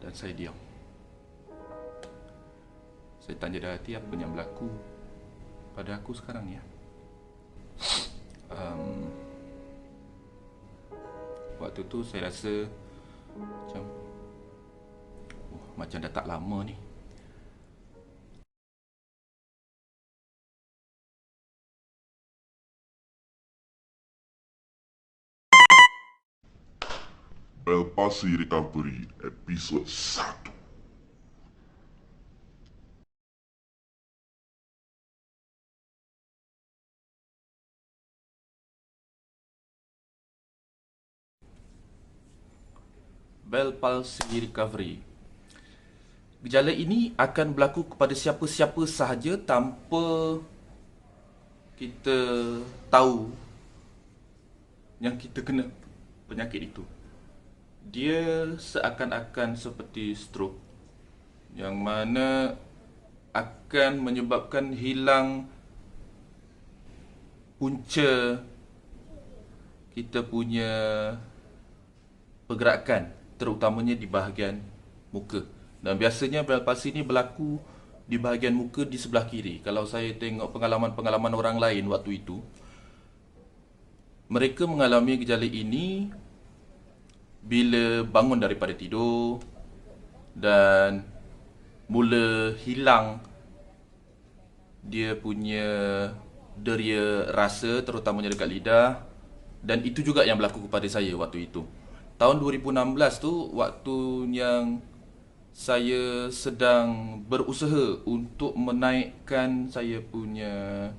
Dan saya diam. Saya tanya dalam hati apa yang berlaku pada aku sekarang ni. Waktu tu saya rasa macam macam dah tak lama ni. Bel Pasi Recovery episod 1. Bell palsy recovery. Gejala ini akan berlaku kepada siapa-siapa sahaja tanpa kita tahu yang kita kena penyakit itu. Dia seakan-akan seperti stroke yang mana akan menyebabkan hilang punca kita punya pergerakan, terutamanya di bahagian muka. Dan biasanya Bell palsy ni berlaku di bahagian muka di sebelah kiri. Kalau saya tengok pengalaman-pengalaman orang lain waktu itu, mereka mengalami gejala ini bila bangun daripada tidur dan mula hilang dia punya deria rasa, terutamanya dekat lidah. Dan itu juga yang berlaku kepada saya waktu itu. Tahun 2016 tu, waktu yang saya sedang berusaha untuk menaikkan saya punya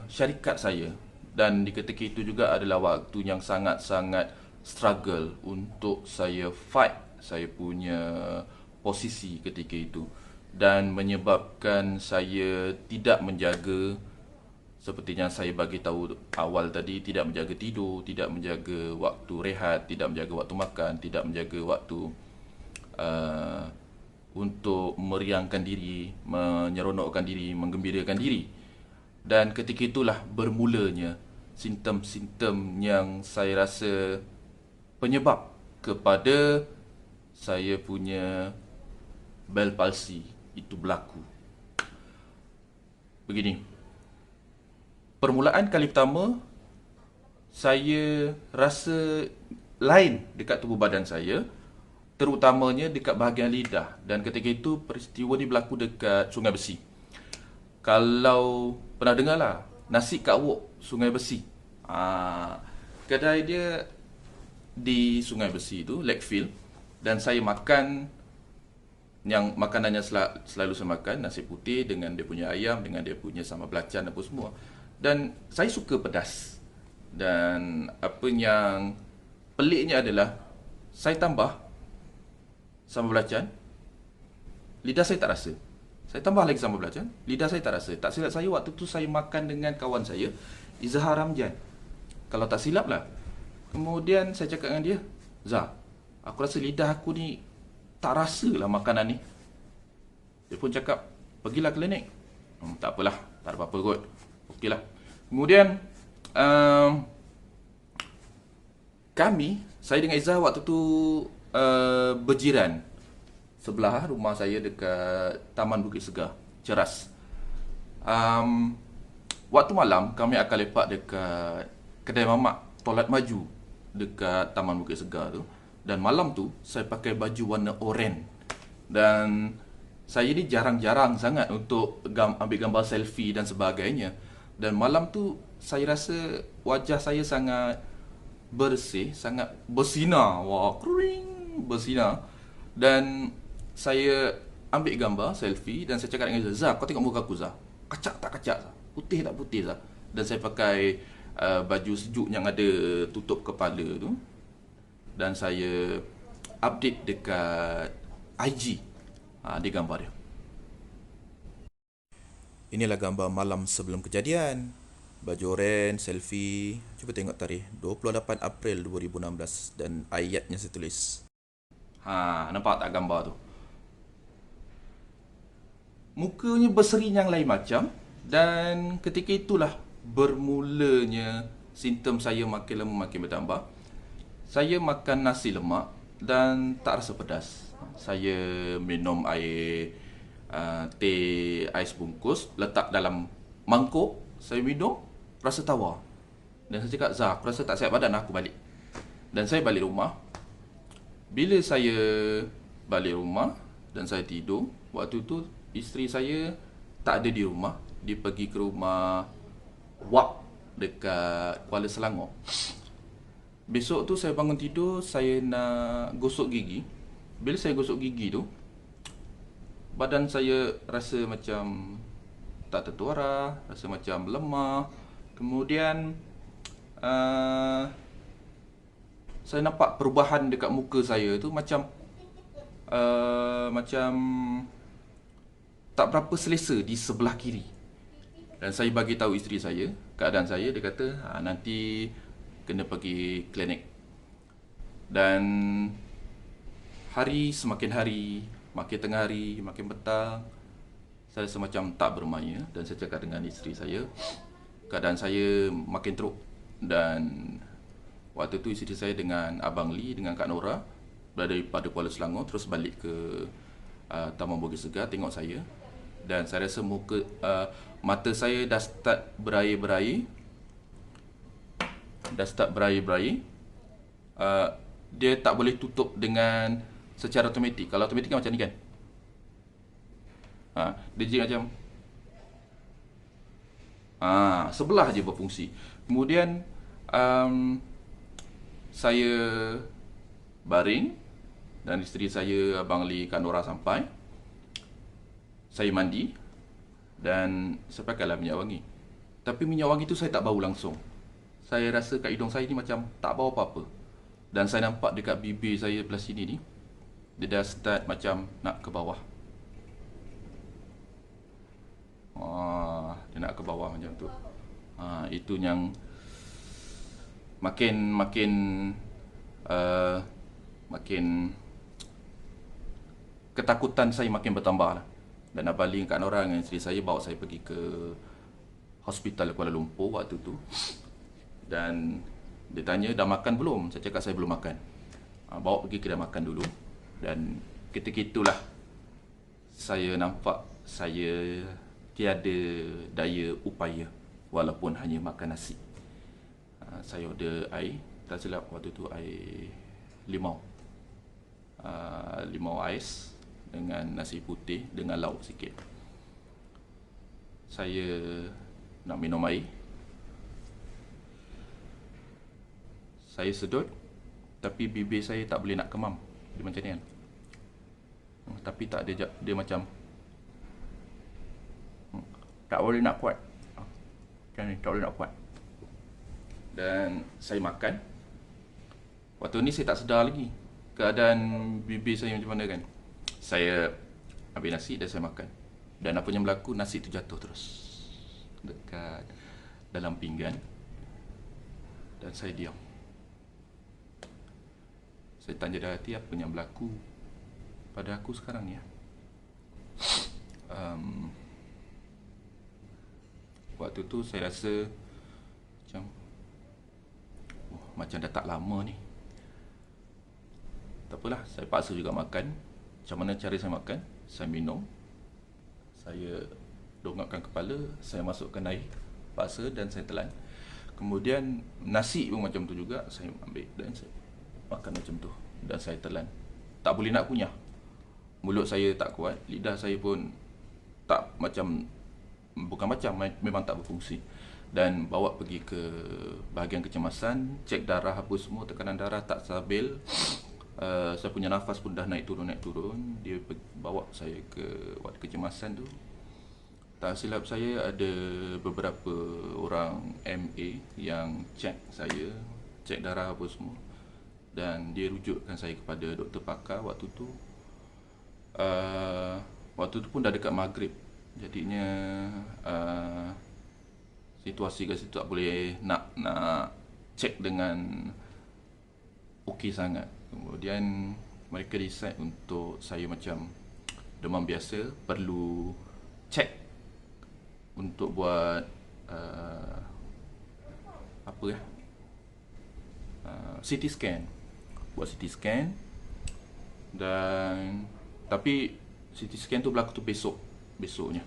syarikat saya. Dan di ketika itu juga adalah waktu yang sangat-sangat struggle untuk saya fight saya punya posisi ketika itu. Dan menyebabkan saya tidak menjaga, seperti yang saya bagi tahu awal tadi, tidak menjaga tidur, tidak menjaga waktu rehat, tidak menjaga waktu makan, tidak menjaga waktu uh, untuk meriangkan diri, menyeronokkan diri, menggembirakan diri. Dan ketika itulah bermulanya simptom-simptom yang saya rasa penyebab kepada saya punya Bell palsy itu berlaku. Begini, permulaan kali pertama saya rasa lain dekat tubuh badan saya, terutamanya dekat bahagian lidah. Dan ketika itu peristiwa ni berlaku dekat Sungai Besi. Kalau pernah dengar lah, nasi Kak Wok Sungai Besi. Kedai dia di Sungai Besi tu, Lakefield. Dan saya makan yang makanannya selalu saya makan, nasi putih dengan dia punya ayam, dengan dia punya sambal belacan apa semua. Dan saya suka pedas. Dan apa yang peliknya adalah saya tambah sambal belacan, lidah saya tak rasa. Saya tambah lagi sambal belacan, lidah saya tak rasa. Tak silap saya waktu tu saya makan dengan kawan saya, Izhar Ramjan. Kalau tak silap lah. Kemudian saya cakap dengan dia, Zah, aku rasa lidah aku ni tak rasa lah makanan ni. Dia pun cakap, pergilah klinik. Tak apalah, tak ada apa-apa kot. Okeylah. Kemudian saya dengan Izzah waktu tu berjiran sebelah rumah saya dekat Taman Bukit Segar, Ceras. Waktu malam kami akan lepak dekat kedai mamak Tolat Maju dekat Taman Bukit Segar tu. Dan malam tu saya pakai baju warna oranye. Dan saya ni jarang-jarang sangat untuk ambil gambar selfie dan sebagainya. Dan malam tu saya rasa wajah saya sangat bersih, sangat bersinar. Wah, kering, bersinar. Dan saya ambil gambar selfie dan saya cakap dengan Zah, kau tengok muka aku Zah. Kacak tak kacak Zah? Putih tak putih Zah? Dan saya pakai baju sejuk yang ada tutup kepala tu. Dan saya update dekat IG. Dia gambar dia. Inilah gambar malam sebelum kejadian. Baju oren, selfie. Cuba tengok tarikh 28 April 2016 dan ayatnya saya tulis. Nampak tak gambar tu? Mukanya berseri yang lain macam. Dan ketika itulah bermulanya simptom saya makin lama makin bertambah. Saya makan nasi lemak dan tak rasa pedas. Saya minum air teh ais bungkus, letak dalam mangkuk, saya minum, rasa tawar. Dan saya cakap, Zah, aku rasa tak sihat badan, aku balik. Dan saya balik rumah. Bila saya balik rumah dan saya tidur, waktu tu isteri saya tak ada di rumah. Dia pergi ke rumah wak dekat Kuala Selangor. Besok tu saya bangun tidur, saya nak gosok gigi. Bila saya gosok gigi tu, badan saya rasa macam tak tertuara, rasa macam lemah. Kemudian saya nampak perubahan dekat muka saya tu macam tak berapa selesa di sebelah kiri. Dan saya bagi tahu isteri saya keadaan saya, dia kata nanti kena pergi klinik. Dan hari semakin hari, makin tengah hari, makin petang, saya rasa macam tak bermaya. Dan saya cakap dengan isteri saya, keadaan saya makin teruk. Dan waktu tu isteri saya dengan Abang Lee, dengan Kak Nora berada pada Kuala Selangor, terus balik ke Taman Bukit Segar tengok saya. Dan saya rasa mata saya dah start berair-berair. Dia tak boleh tutup dengan secara automatik. Kalau automatik kan macam ni kan. Dia jadi macam sebelah je berfungsi. Kemudian saya baring dan isteri saya, Abang Lee, Kak Nora sampai. Saya mandi dan saya pakailah minyak wangi. Tapi minyak wangi tu saya tak bau langsung. Saya rasa kat hidung saya ni macam tak bau apa-apa. Dan saya nampak dekat bibir saya belah sini ni, dia dah start macam nak ke bawah. Dia nak ke bawah macam tu. Itu yang makin ketakutan saya makin bertambah lah. Dan Abang Lee, Kak Nora dengan isteri saya bawa saya pergi ke hospital Kuala Lumpur waktu tu. Dan dia tanya, dah makan belum? Saya cakap saya belum makan. Bawa pergi kedai makan dulu. Dan ketika itulah saya nampak saya tiada daya upaya walaupun hanya makan nasi. Saya order air, tak silap waktu tu air limau. Limau ais dengan nasi putih dengan lauk sikit. Saya nak minum air. Saya sedut, tapi bibir saya tak boleh nak kemam. Dia macam ni kan. Tapi tak ada, dia macam tak boleh nak kuat. Macam ni, tak boleh nak kuat. Dan saya makan. Waktu ni saya tak sedar lagi keadaan bibir saya macam mana kan. Saya ambil nasi dan saya makan. Dan apa yang berlaku, nasi tu jatuh terus dekat dalam pinggan. Dan saya diam. Saya tanya dalam hati, apa yang berlaku pada aku sekarang ni. Waktu tu saya rasa macam dah tak lama ni. Tak apalah, saya paksa juga makan. Macam mana cara saya makan? Saya minum, saya dongakkan kepala, saya masukkan air, paksa dan saya telan. Kemudian nasi pun macam tu juga, saya ambil dan saya makan macam tu. Dan saya telan. Tak boleh nak kunyah. Mulut saya tak kuat, lidah saya pun tak memang tak berfungsi. Dan bawa pergi ke bahagian kecemasan, cek darah apa semua, tekanan darah tak stabil. Saya punya nafas pun dah naik turun. Dia bawa saya ke wad kecemasan tu. Tak silap saya ada beberapa orang MA yang cek saya, cek darah apa semua. Dan dia rujukkan saya kepada doktor pakar waktu tu. Waktu tu pun dah dekat maghrib. Jadinya situasi kat situ tak boleh nak cek dengan okey sangat. Kemudian mereka decide untuk saya macam demam biasa, perlu cek untuk buat CT scan. Buat CT scan Dan tapi CT scan tu berlaku tu besoknya.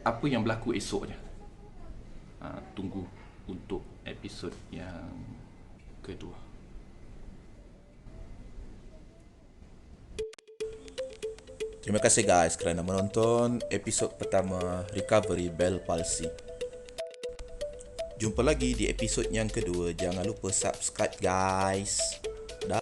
Apa yang berlaku esoknya? Tunggu untuk episod yang kedua. Terima kasih guys kerana menonton episod pertama Recovery Bell Palsy. Jumpa lagi di episod yang kedua. Jangan lupa subscribe guys.